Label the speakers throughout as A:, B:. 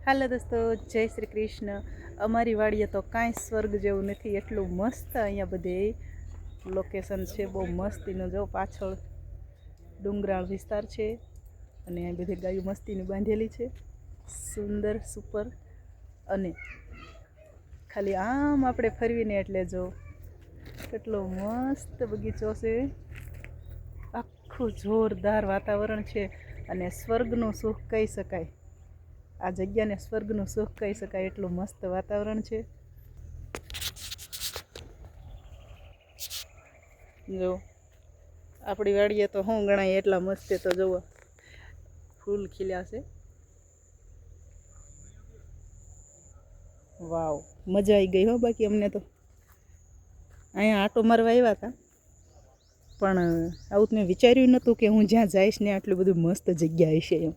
A: હાલો દોસ્તો, જય શ્રી કૃષ્ણ. અમારી વાડીએ તો કાંઈ સ્વર્ગ જેવું નથી, એટલું મસ્ત અહીંયા બધે લોકેશન છે. બહુ મસ્તીનું જો પાછળ ડુંગરાળ વિસ્તાર છે અને અહીં બધી ગાયો મસ્તીની બાંધેલી છે, સુંદર સુપર. અને ખાલી આમ આપણે ફરવીને એટલે જો કેટલો મસ્ત બગીચો છે, આખું જોરદાર વાતાવરણ છે અને સ્વર્ગનું સુખ કહી શકાય. આ જગ્યાને સ્વર્ગનું સુખ કહી શકાય, એટલું મસ્ત વાતાવરણ છે. જો આપણી વાડીએ તો શું ગણાય એટલા મસ્ત છે. તો જુઓ ફૂલ ખીલ્યા છે. વાવ, મજા આવી ગઈ હો. બાકી અમને તો અહીંયા આટો મારવા આવ્યા હતા, પણ આવું મેં વિચાર્યું નહોતું કે હું જ્યાં જઈશ ને આટલું બધું મસ્ત જગ્યા હશે એમ.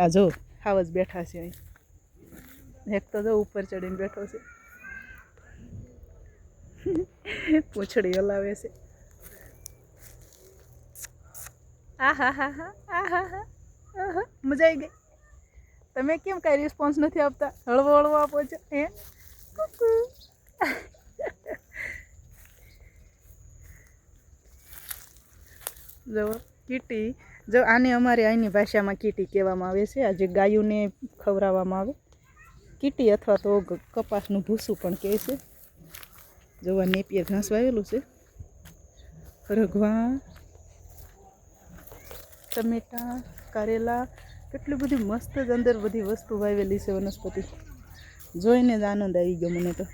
A: આ જો હાવ જ બેઠા છે અહીં. એક તો જો ઉપર ચડીને બેઠો છે, પૂંછડી હલાવે છે. આ હા હા હા આ હા હા મજા આવી ગઈ. તમે કેમ કાંઈ રિસ્પોન્સ નથી આપતા? હળવો હળવો આપો છો હે? જો કીટી, જો આને અમારે અહીંની ભાષામાં કીટી કહેવામાં આવે છે. આ જે ગાયોને ખવડાવવામાં આવે કીટી, અથવા તો કપાસનું ભૂસું પણ કહે છે. જોવા નેપિયર ઘાસ વાવેલું છે, રઘવા, ટમેટા, કારેલા, કેટલી બધી મસ્ત જ અંદર બધી વસ્તુ વાવેલી છે, વનસ્પતિ. જોઈને જ આનંદ આવી ગયો મને તો.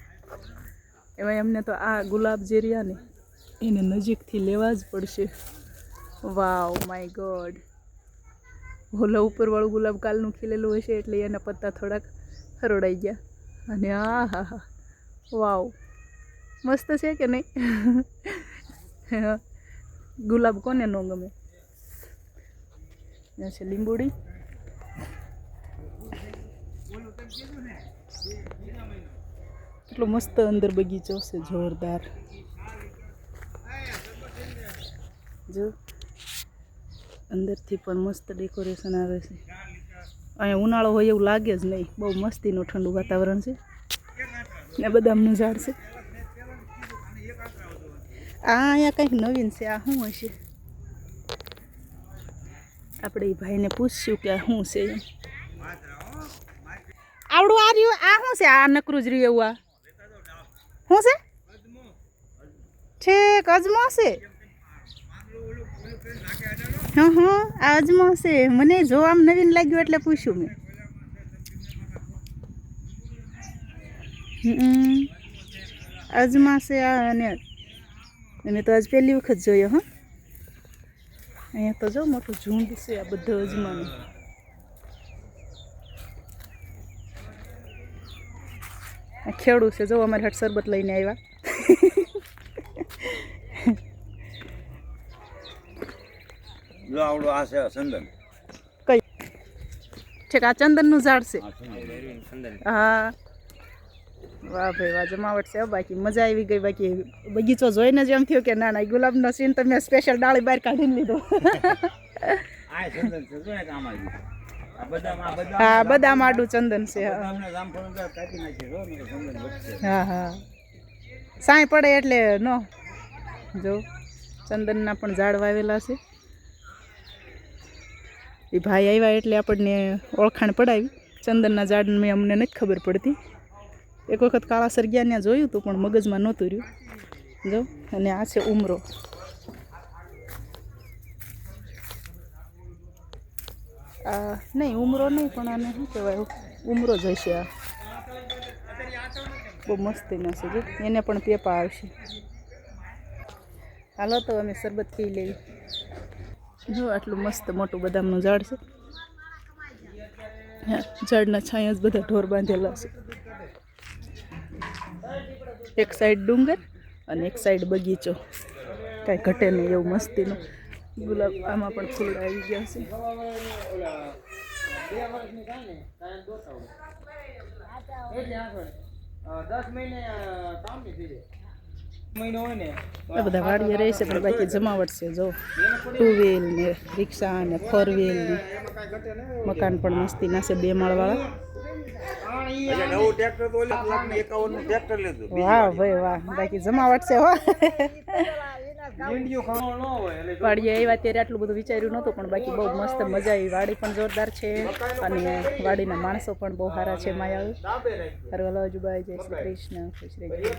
A: એમાં અમને તો આ ગુલાબ જે રહ્યા ને એને નજીકથી લેવા જ પડશે. વાવ માય ગોડ. ઓલા ઉપરવાળું ગુલાબ કાલનું ખીલેલું હશે એટલે એના પત્તા થોડાક હરોડાઈ ગયા. અને આ હા હા વાવ, મસ્ત છે કે નહીં? ગુલાબ કોને ન ગમે? છે લીંબુડી. કેટલો મસ્ત અંદર બગીચો છે, જોરદાર. જો અંદરથી પણ મસ્ત ડેકોરેશન આવે છે. અહીંયા ઉનાળો હોય એવું લાગે જ નહીં, બહુ મસ્તીનું ઠંડુ વાતાવરણ છે ને બદામનું ઝાડ છે. આ અહીંયા કંઈક નવીન છે, આ શું હશે? આપણે એ ભાઈને પૂછશું કે આ શું છે એમ. આવડું આ રહ્યું, આ શું છે? આ નકરું જ રહ્યું એવું. આ શું છે? ઠીક, અજમો છે. હા હા, આ અજમો છે. મને જોવામાં નવીન લાગ્યું એટલે પૂછ્યું મેં. અજમા છે આ. અને મેં તો આજ પહેલી વખત જોયો. હા, અહીંયા તો જો મોટું ઝુંડ છે આ બધું અજમાનું. ખેડૂ છે જો અમારે હાટ શરબત લઈને આવ્યા.
B: આવડું આ છે ચંદન.
A: કઈ છે કે આ ચંદનનું ઝાડ છે? હા, વાહ ભાઈ વાહ, જમાવટ છે. બાકી મજા આવી ગઈ. બાકી બગીચો જોઈને જ એમ થયું કે ના ના, ગુલાબનો સીન તો મેં સ્પેશિયલ ડાળી બહાર કાઢીને લીધો. હા, બદામ આડું ચંદન છે. હા હા, સાંય પડે એટલે નો જો ચંદનના પણ ઝાડ વાવેલા છે. એ ભાઈ આવ્યા એટલે આપણને ઓળખાણ પડાવી. ચંદનના ઝાડને અમને નથી ખબર પડતી. એક વખત કાળાસર ગયા ત્યાં જોયું હતું, પણ મગજમાં નહોતું રહ્યું. જો, અને આ છે ઉમરો. આ નહીં ઉમરો નહીં, પણ આને શું કહેવાય? ઉમરો જ હશે આ. બહુ મસ્તીના છે. જો એને પણ પેપા આવશે. હાલો તો અમે શરબત પી લેવી. જો આટલું મસ્ત મોટું બદામનું ઝાડ છે. હા, ઝાડના છાંયા જ બધા ઢોર બાંધેલા છે. એક સાઈડ ડુંગર અને એક સાઈડ બગીચો. કાંઈ ઘટે નહીં એવું મસ્તીનું. ગુલાબ આમાં પણ ફૂલ આવી ગયા છે. આ બધા વાડીએ રહે છે, પણ બાકી જમાવટ છે. જો 2 વ્હીલ ને રિક્ષા ને 4 વ્હીલ ને મકાન પણ મસ્તીના છે, 2 માળવાળા.
B: એટલે નવું ટ્રેક્ટર તો 1,51,000 નું ટ્રેક્ટર લીધું.
A: વાહ ભાઈ વાહ, બાકી જમાવટ છે હો. વાડીએ આવ્યા ત્યારે આટલું બધું વિચાર્યું નહોતું, પણ બાકી બહુ મસ્ત મજા આવી. વાડી પણ જોરદાર છે અને વાડીના માણસો પણ બહુ સારા છે. માયાળુ હરવલાજુબાઈ, જય શ્રી કૃષ્ણ, ખુશ રહેજો.